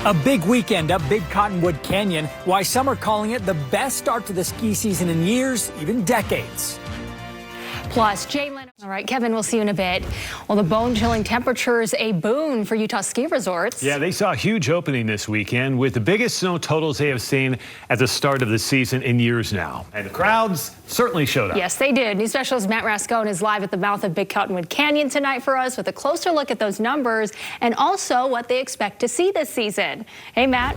A big weekend up Big Cottonwood Canyon. Why some are calling it the best start to the ski season in years, even decades. Plus, Jalen. All right, Kevin, we'll see you in a bit. Well, the bone-chilling temperatures a boon for Utah ski resorts. Yeah, they saw a huge opening this weekend with the biggest snow totals they have seen at the start of the season in years now. And the crowds certainly showed up. Yes, they did. News specialist Matt Rascone is live at the mouth of Big Cottonwood Canyon tonight for us with a closer look at those numbers and also what they expect to see this season. Hey, Matt.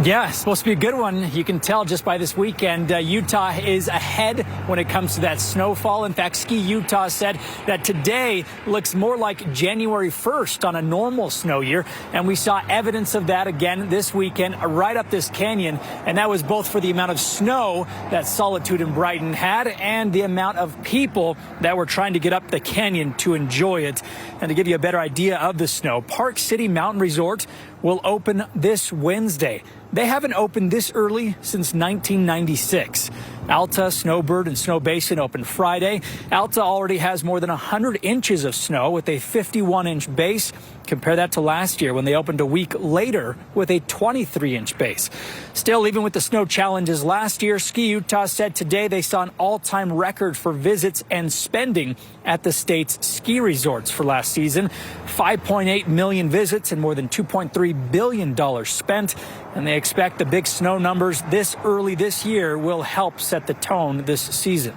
Yeah, it's supposed to be a good one. You can tell just by this weekend, Utah is ahead when it comes to that snowfall. In fact, Ski Utah said that today looks more like January 1st on a normal snow year. And we saw evidence of that again this weekend right up this canyon. And that was both for the amount of snow that Solitude and Brighton had and the amount of people that were trying to get up the canyon to enjoy it. And to give you a better idea of the snow, Park City Mountain Resort will open this Wednesday. They haven't opened this early since 1996. Alta, Snowbird, and Snow Basin opened Friday. Alta already has more than 100 inches of snow with a 51-inch base. Compare that to last year when they opened a week later with a 23-inch base. Still, even with the snow challenges last year, Ski Utah said today they saw an all-time record for visits and spending at the state's ski resorts for last season. 5.8 million visits and more than $2.3 billion spent. And they expect the big snow numbers this early this year will help set the tone this season.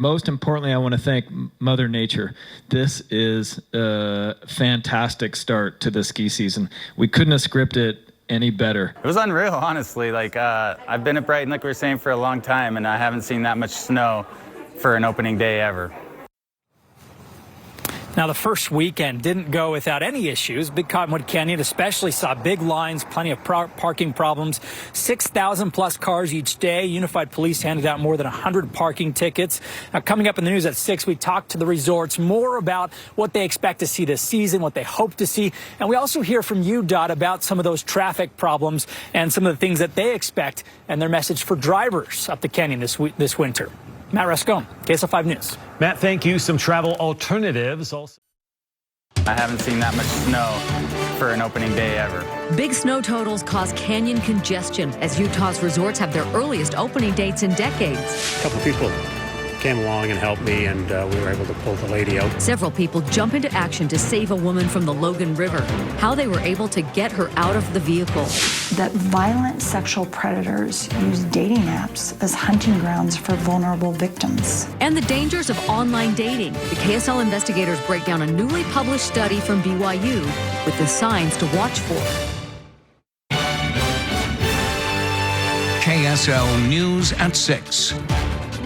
Most importantly, I want to thank Mother Nature. This is a fantastic start to the ski season. We couldn't have scripted it any better. It was unreal, honestly. I've been at Brighton, like we were saying, for a long time, and I haven't seen that much snow for an opening day ever. Now, the first weekend didn't go without any issues. Big Cottonwood Canyon especially saw big lines, plenty of parking problems, 6,000 plus cars each day. Unified Police handed out more than 100 parking tickets. Now, coming up in the news at 6, we talked to the resorts more about what they expect to see this season, what they hope to see. And we also hear from UDOT about some of those traffic problems and some of the things that they expect and their message for drivers up the canyon this winter. Matt Rascone, KSL-5 News. Matt, thank you. Some travel alternatives also. I haven't seen that much snow for an opening day ever. Big snow totals cause canyon congestion as Utah's resorts have their earliest opening dates in decades. A couple people came along and helped me, and we were able to pull the lady out. Several people jump into action to save a woman from the Logan River. How they were able to get her out of the vehicle. That violent sexual predators use dating apps as hunting grounds for vulnerable victims. And the dangers of online dating. The KSL investigators break down a newly published study from BYU with the signs to watch for. KSL News at 6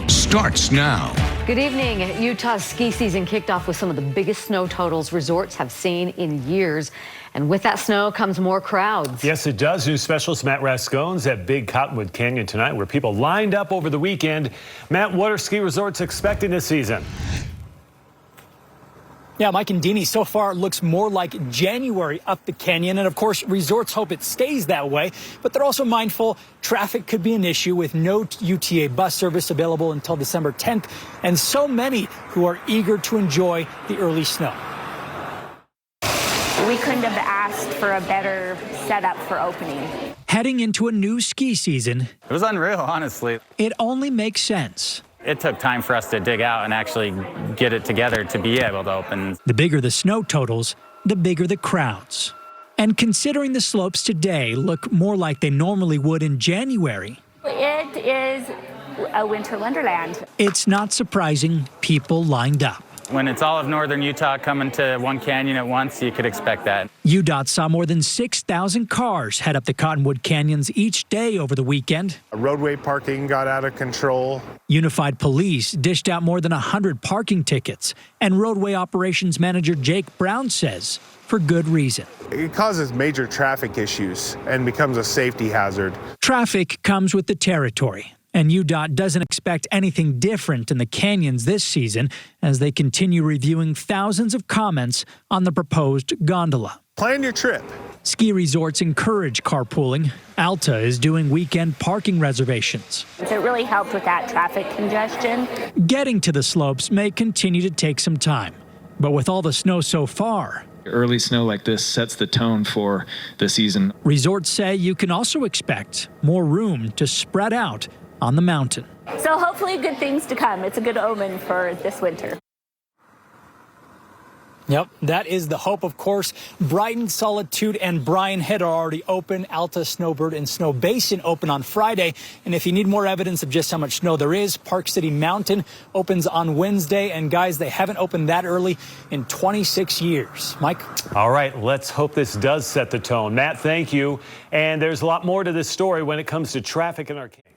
starts now. Good evening. Utah's ski season kicked off with some of the biggest snow totals resorts have seen in years. And with that snow comes more crowds. Yes, it does. News specialist Matt Rascone's at Big Cottonwood Canyon tonight, where people lined up over the weekend. Matt, what are ski resorts expecting this season? Yeah, Mike and Deanie, so far it looks more like January up the canyon. And of course, resorts hope it stays that way. But they're also mindful traffic could be an issue with no UTA bus service available until December 10th. And so many who are eager to enjoy the early snow. We couldn't have asked for a better setup for opening. Heading into a new ski season. It was unreal, honestly. It only makes sense. It took time for us to dig out and actually get it together to be able to open. The bigger the snow totals, the bigger the crowds. And considering the slopes today look more like they normally would in January. It is a winter wonderland. It's not surprising people lined up. When it's all of northern Utah coming to one canyon at once, you could expect that. UDOT saw more than 6,000 cars head up the Cottonwood Canyons each day over the weekend. Roadway parking got out of control. Unified Police dished out more than 100 parking tickets. And roadway operations manager Jake Brown says, for good reason. It causes major traffic issues and becomes a safety hazard. Traffic comes with the territory. And UDOT doesn't expect anything different in the canyons this season as they continue reviewing thousands of comments on the proposed gondola. Plan your trip. Ski resorts encourage carpooling. Alta is doing weekend parking reservations. It really helped with that traffic congestion. Getting to the slopes may continue to take some time. But with all the snow so far, Early snow like this sets the tone for the season. Resorts say you can also expect more room to spread out on the mountain. So hopefully good things to come. It's a good omen for this winter. Yep, that is the hope, of course. Brighton, Solitude, and Bryan Head are already open. Alta, Snowbird, and Snow Basin open on Friday. And if you need more evidence of just how much snow there is, Park City Mountain opens on Wednesday. And guys, they haven't opened that early in 26 years. Mike? All right, let's hope this does set the tone. Matt, thank you. And there's a lot more to this story when it comes to traffic in our county.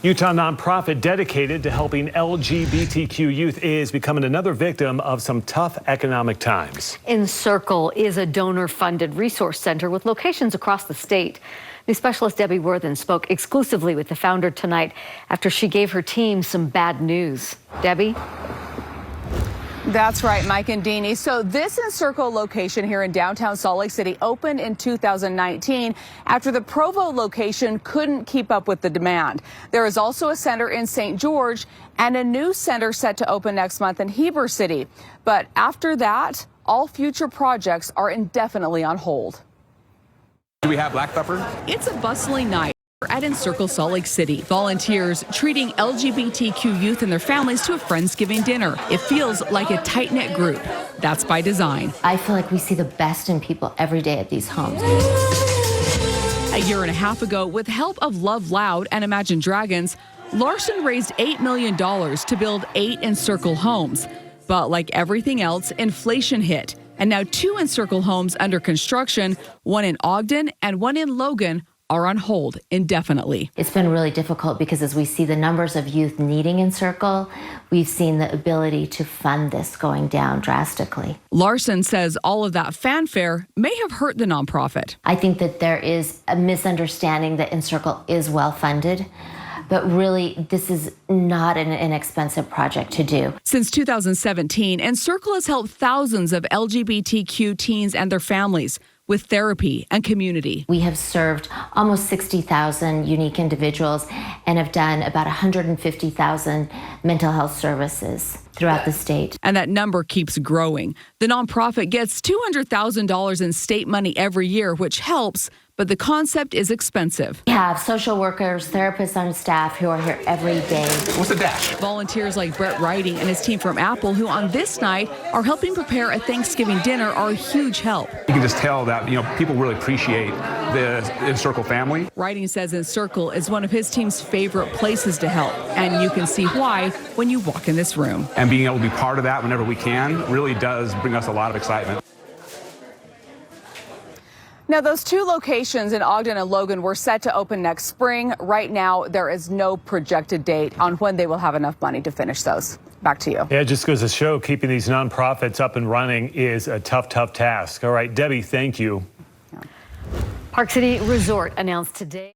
Utah nonprofit dedicated to helping LGBTQ youth is becoming another victim of some tough economic times. Encircle is a donor-funded resource center with locations across the state. News specialist Debbie Worthen spoke exclusively with the founder tonight after she gave her team some bad news. Debbie? That's right, Mike and Deanie. So this Encircle location here in downtown Salt Lake City opened in 2019 after the Provo location couldn't keep up with the demand. There is also a center in St. George and a new center set to open next month in Heber City. But after that, all future projects are indefinitely on hold. Do we have black pepper? It's a bustling night at Encircle Salt Lake City. Volunteers treating LGBTQ youth and their families to a Friendsgiving dinner. It feels like a tight-knit group. That's by design. I feel like we see the best in people every day at these homes. A year and a half ago, with help of Love Loud and Imagine Dragons, Larson raised $8 million to build 8 Encircle homes. But like everything else, inflation hit. And now 2 Encircle homes under construction, one in Ogden and one in Logan, are on hold indefinitely. It's been really difficult because as we see the numbers of youth needing Encircle, we've seen the ability to fund this going down drastically. Larson says all of that fanfare may have hurt the nonprofit. I think that there is a misunderstanding that Encircle is well funded, but really this is not an inexpensive project to do. Since 2017, Encircle has helped thousands of LGBTQ teens and their families with therapy and community. We have served almost 60,000 unique individuals and have done about 150,000 mental health services throughout the state. And that number keeps growing. The nonprofit gets $200,000 in state money every year, which helps, but the concept is expensive. We have social workers, therapists on staff who are here every day. What's the dash? Volunteers like Brett Riding and his team from Apple, who on this night are helping prepare a Thanksgiving dinner, are a huge help. You can just tell that, people really appreciate the Encircle family. Riding says Encircle is one of his team's favorite places to help, and you can see why when you walk in this room. And being able to be part of that whenever we can really does bring us a lot of excitement. Now, those 2 locations in Ogden and Logan were set to open next spring. Right now, there is no projected date on when they will have enough money to finish those. Back to you. Yeah, it just goes to show keeping these nonprofits up and running is a tough task. All right, Debbie, thank you. Park City Resort announced today.